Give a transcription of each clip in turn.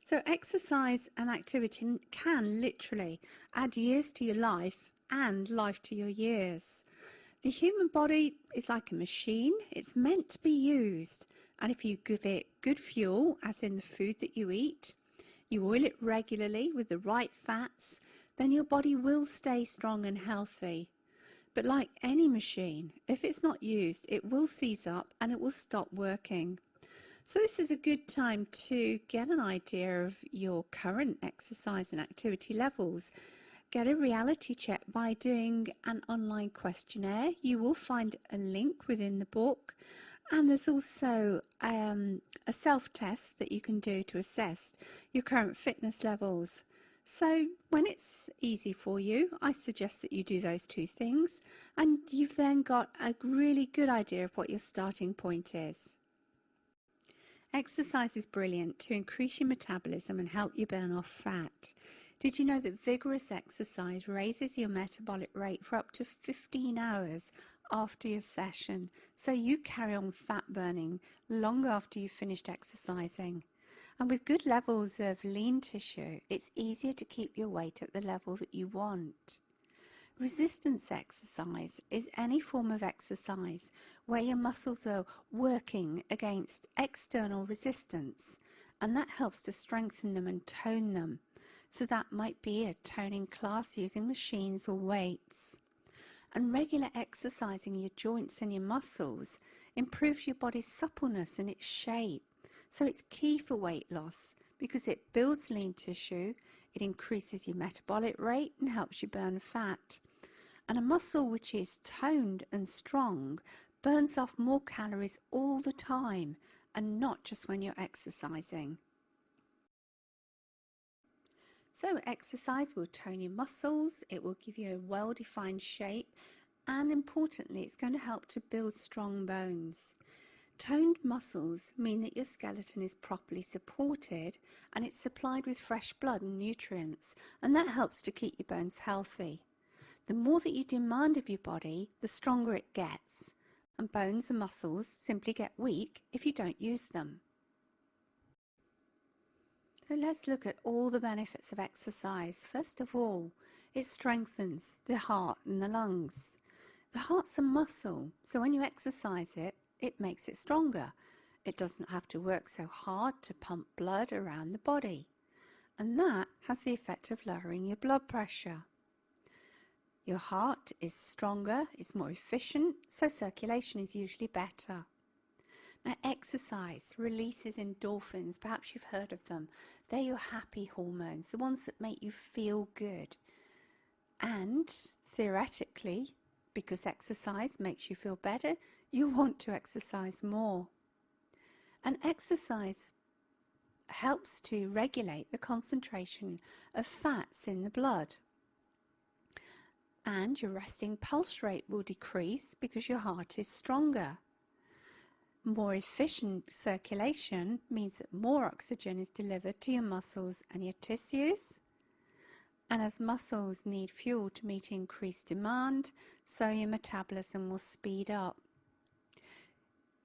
So exercise and activity can literally add years to your life and life to your years. The human body is like a machine. It's meant to be used. And if you give it good fuel, as in the food that you eat, you oil it regularly with the right fats, then your body will stay strong and healthy. But like any machine, if it's not used, it will seize up and it will stop working. So this is a good time to get an idea of your current exercise and activity levels. Get a reality check by doing an online questionnaire. You will find a link within the book, and there's also a self-test that you can do to assess your current fitness levels. So when it's easy for you, I suggest that you do those two things, and you've then got a really good idea of what your starting point is. Exercise is brilliant to increase your metabolism and help you burn off fat. Did you know that vigorous exercise raises your metabolic rate for up to 15 hours after your session, so you carry on fat burning long after you've finished exercising? And with good levels of lean tissue, it's easier to keep your weight at the level that you want. Resistance exercise is any form of exercise where your muscles are working against external resistance, and that helps to strengthen them and tone them. So that might be a toning class using machines or weights. And regular exercising your joints and your muscles improves your body's suppleness and its shape. So it's key for weight loss because it builds lean tissue, it increases your metabolic rate and helps you burn fat. And a muscle which is toned and strong burns off more calories all the time and not just when you're exercising. So exercise will tone your muscles, it will give you a well-defined shape, and importantly, it's going to help to build strong bones. Toned muscles mean that your skeleton is properly supported and it's supplied with fresh blood and nutrients, and that helps to keep your bones healthy. The more that you demand of your body, the stronger it gets, and bones and muscles simply get weak if you don't use them. So let's look at all the benefits of exercise. First of all, it strengthens the heart and the lungs. The heart's a muscle, so when you exercise it, it makes it stronger. It doesn't have to work so hard to pump blood around the body, and that has the effect of lowering your blood pressure. Your heart is stronger, it's more efficient, so circulation is usually better. Now, exercise releases endorphins. Perhaps you've heard of them. They're your happy hormones, the ones that make you feel good. And theoretically, because exercise makes you feel better, you want to exercise more. And exercise helps to regulate the concentration of fats in the blood. And your resting pulse rate will decrease because your heart is stronger. More efficient circulation means that more oxygen is delivered to your muscles and your tissues. And as muscles need fuel to meet increased demand, so your metabolism will speed up.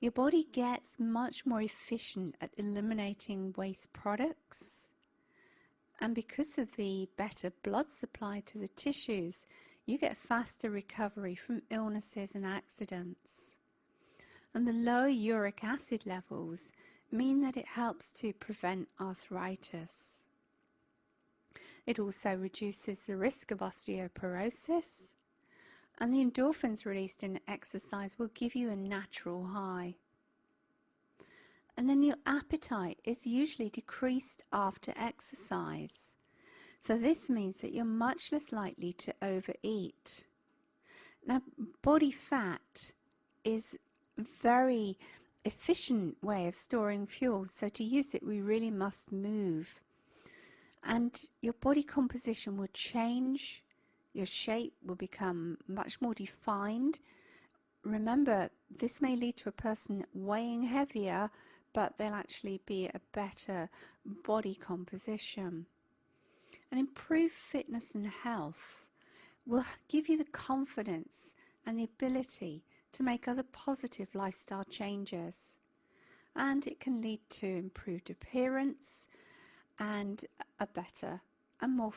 Your body gets much more efficient at eliminating waste products. And because of the better blood supply to the tissues, you get faster recovery from illnesses and accidents. And the lower uric acid levels mean that it helps to prevent arthritis. It also reduces the risk of osteoporosis, and the endorphins released in exercise will give you a natural high. And then your appetite is usually decreased after exercise. So this means that you're much less likely to overeat. Now, body fat is a very efficient way of storing fuel. So to use it, we really must move. And your body composition will change. Your shape will become much more defined. Remember, this may lead to a person weighing heavier, but they'll actually be a better body composition. And improved fitness and health will give you the confidence and the ability to make other positive lifestyle changes. And it can lead to improved appearance and a better and more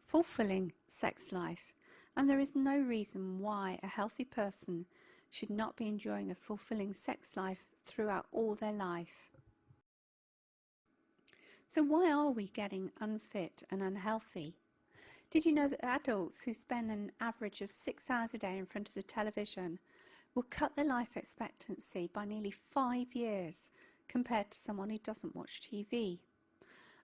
fulfilling sex life. And there is no reason why a healthy person should not be enjoying a fulfilling sex life throughout all their life. So why are we getting unfit and unhealthy? Did you know that adults who spend an average of 6 hours a day in front of the television will cut their life expectancy by nearly 5 years compared to someone who doesn't watch TV?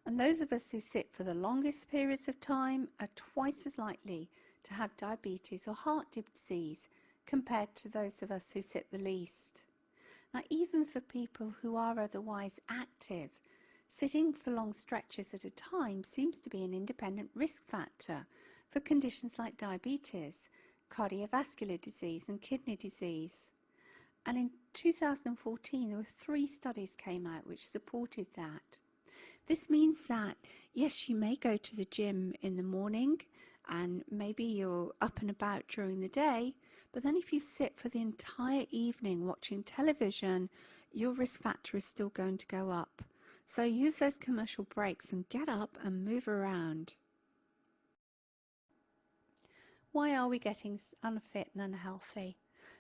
And those of us who sit for the longest periods of time are twice as likely to have diabetes or heart disease compared to those of us who sit the least. Now, even for people who are otherwise active, sitting for long stretches at a time seems to be an independent risk factor for conditions like diabetes, cardiovascular disease and kidney disease. And in 2014 there were 3 studies came out which supported that. This means that yes, you may go to the gym in the morning and maybe you're up and about during the day, but then if you sit for the entire evening watching television, your risk factor is still going to go up. So use those commercial breaks and get up and move around. Why are we getting unfit and unhealthy?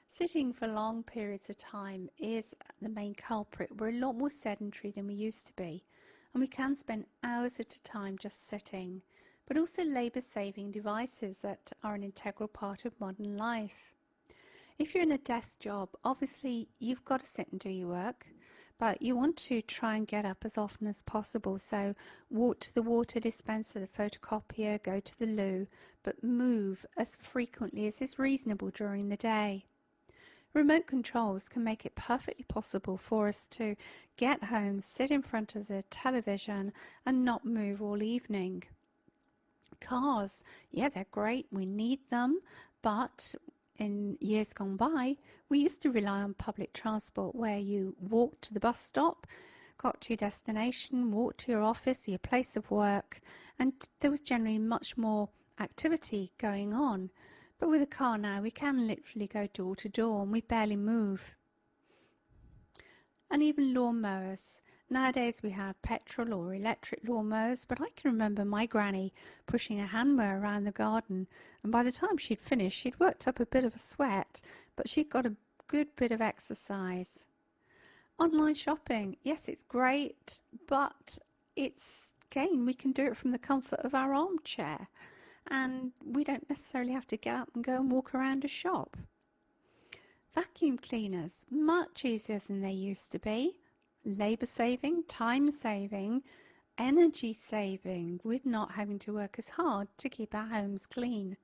Sitting for long periods of time is the main culprit. We're a lot more sedentary than we used to be, and we can spend hours at a time just sitting, but also labour-saving devices that are an integral part of modern life. If you're in a desk job, obviously you've got to sit and do your work, but you want to try and get up as often as possible. So walk to the water dispenser, the photocopier, go to the loo, but move as frequently as is reasonable during the day. Remote controls can make it perfectly possible for us to get home, sit in front of the television and not move all evening. Cars, yeah, they're great, we need them, but in years gone by, we used to rely on public transport where you walked to the bus stop, got to your destination, walked to your office, your place of work, and there was generally much more activity going on. But with a car now, we can literally go door to door and we barely move. And even lawnmowers. Nowadays we have petrol or electric lawnmowers, but I can remember my granny pushing a hand mower around the garden, and by the time she'd finished, she'd worked up a bit of a sweat, but she'd got a good bit of exercise. Online shopping, yes, it's great, but again, we can do it from the comfort of our armchair, and we don't necessarily have to get up and go and walk around a shop. Vacuum cleaners, much easier than they used to be. Labour saving, time saving, energy saving, with not having to work as hard to keep our homes clean.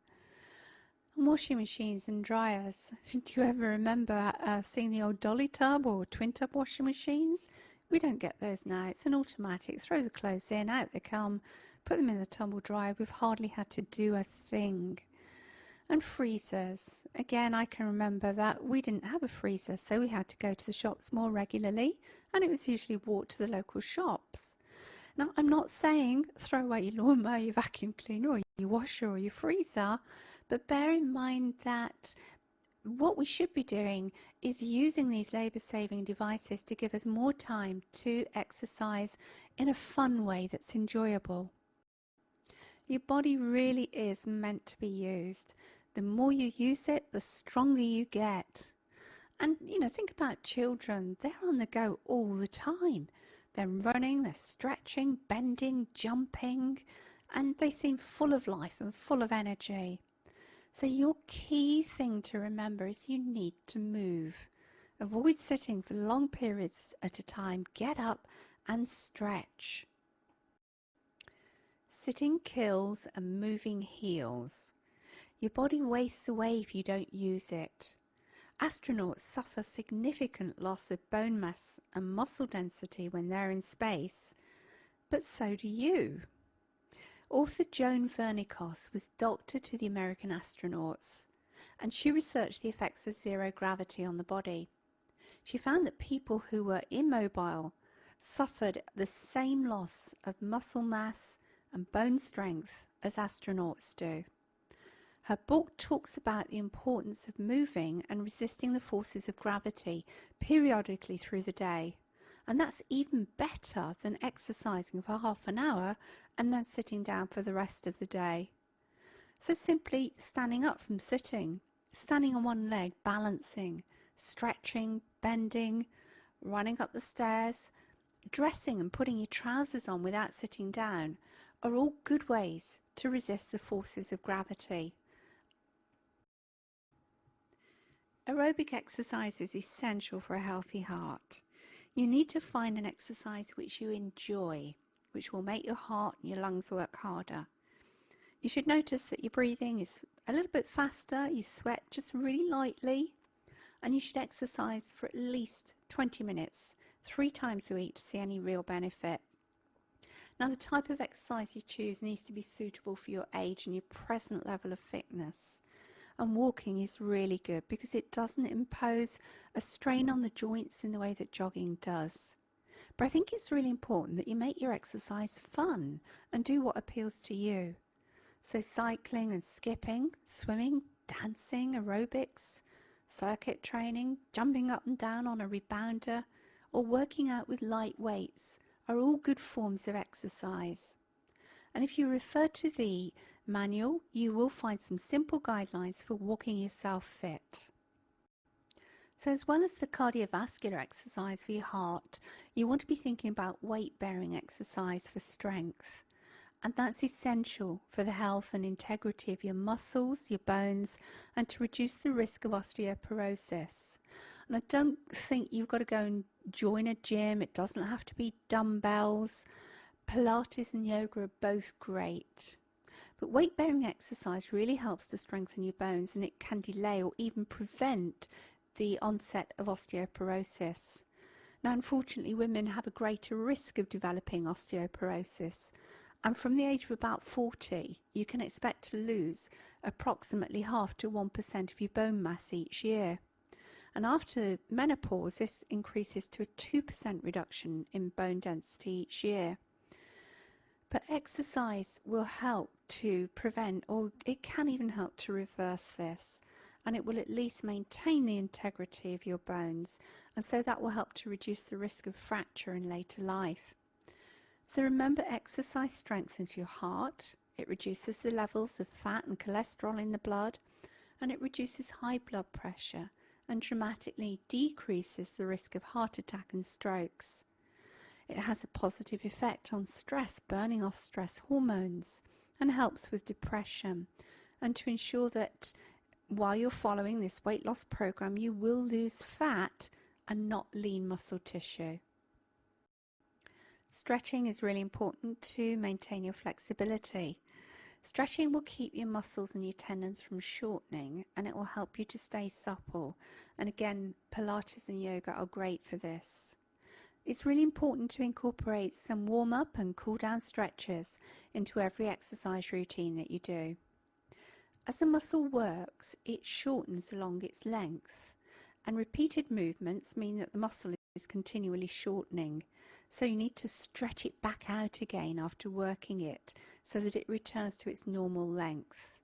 And washing machines and dryers. Do you ever remember seeing the old dolly tub or twin tub washing machines? We don't get those now. It's an automatic. Throw the clothes in, out they come, put them in the tumble dryer. We've hardly had to do a thing. And freezers. Again, I can remember that we didn't have a freezer, so we had to go to the shops more regularly, and it was usually walk to the local shops. Now, I'm not saying throw away your lawnmower, your vacuum cleaner, or your washer, or your freezer, but bear in mind that what we should be doing is using these labour-saving devices to give us more time to exercise in a fun way that's enjoyable. Your body really is meant to be used. The more you use it, the stronger you get. And, think about children. They're on the go all the time. They're running, they're stretching, bending, jumping, and they seem full of life and full of energy. So your key thing to remember is you need to move. Avoid sitting for long periods at a time. Get up and stretch. Sitting kills and moving heals. Your body wastes away if you don't use it. Astronauts suffer significant loss of bone mass and muscle density when they're in space, but so do you. Author Joan Vernikos was doctor to the American astronauts, and she researched the effects of zero gravity on the body. She found that people who were immobile suffered the same loss of muscle mass and bone strength as astronauts do. Her book talks about the importance of moving and resisting the forces of gravity periodically through the day. And that's even better than exercising for half an hour and then sitting down for the rest of the day. So simply standing up from sitting, standing on one leg, balancing, stretching, bending, running up the stairs, dressing and putting your trousers on without sitting down are all good ways to resist the forces of gravity. Aerobic exercise is essential for a healthy heart. You need to find an exercise which you enjoy, which will make your heart and your lungs work harder. You should notice that your breathing is a little bit faster, you sweat just really lightly, and you should exercise for at least 20 minutes, 3 times a week to see any real benefit. Now, the type of exercise you choose needs to be suitable for your age and your present level of fitness. And walking is really good because it doesn't impose a strain on the joints in the way that jogging does. But I think it's really important that you make your exercise fun and do what appeals to you. So cycling and skipping, swimming, dancing, aerobics, circuit training, jumping up and down on a rebounder, or working out with light weights are all good forms of exercise. And if you refer to the manual, you will find some simple guidelines for walking yourself fit. So as well as the cardiovascular exercise for your heart, you want to be thinking about weight-bearing exercise for strength. And that's essential for the health and integrity of your muscles, your bones, and to reduce the risk of osteoporosis. And I don't think you've got to go and join a gym. It doesn't have to be dumbbells. Pilates and yoga are both great. But weight-bearing exercise really helps to strengthen your bones, and it can delay or even prevent the onset of osteoporosis. Now, unfortunately, women have a greater risk of developing osteoporosis. And from the age of about 40, you can expect to lose approximately 0.5 to 1% of your bone mass each year. And after menopause, this increases to a 2% reduction in bone density each year. But exercise will help to prevent, or it can even help to reverse this. And it will at least maintain the integrity of your bones. And so that will help to reduce the risk of fracture in later life. So remember, exercise strengthens your heart, it reduces the levels of fat and cholesterol in the blood, and it reduces high blood pressure and dramatically decreases the risk of heart attack and strokes. It has a positive effect on stress, burning off stress hormones, and helps with depression. And to ensure that while you're following this weight loss program, you will lose fat and not lean muscle tissue. Stretching is really important to maintain your flexibility. Stretching will keep your muscles and your tendons from shortening, and it will help you to stay supple. And again, Pilates and yoga are great for this. It's really important to incorporate some warm-up and cool-down stretches into every exercise routine that you do. As the muscle works, it shortens along its length, and repeated movements mean that the muscle is continually shortening. So you need to stretch it back out again after working it so that it returns to its normal length.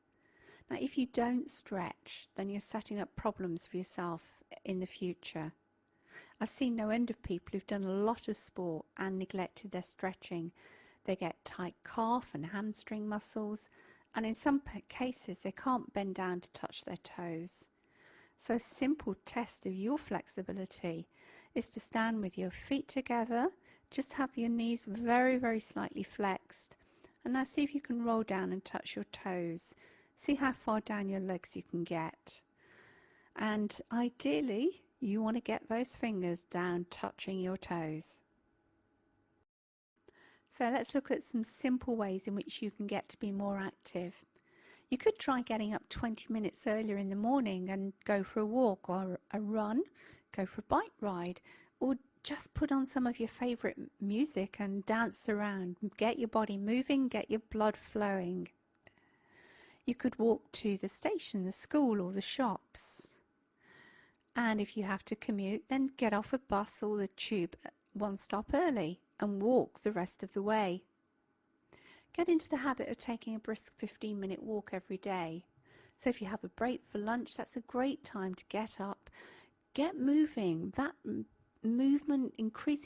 Now, if you don't stretch, then you're setting up problems for yourself in the future. I've seen no end of people who've done a lot of sport and neglected their stretching. They get tight calf and hamstring muscles, and in some cases they can't bend down to touch their toes. So a simple test of your flexibility is to stand with your feet together, just have your knees very, very slightly flexed, and now see if you can roll down and touch your toes. See how far down your legs you can get. And ideally, you want to get those fingers down touching your toes. So let's look at some simple ways in which you can get to be more active. You could try getting up 20 minutes earlier in the morning and go for a walk or a run, go for a bike ride, or just put on some of your favorite music and dance around. Get your body moving, get your blood flowing. You could walk to the station, the school, or the shops. And if you have to commute, then get off a bus or the tube one stop early and walk the rest of the way. Get into the habit of taking a brisk 15-minute walk every day. So if you have a break for lunch, that's a great time to get up, get moving. That movement, increasing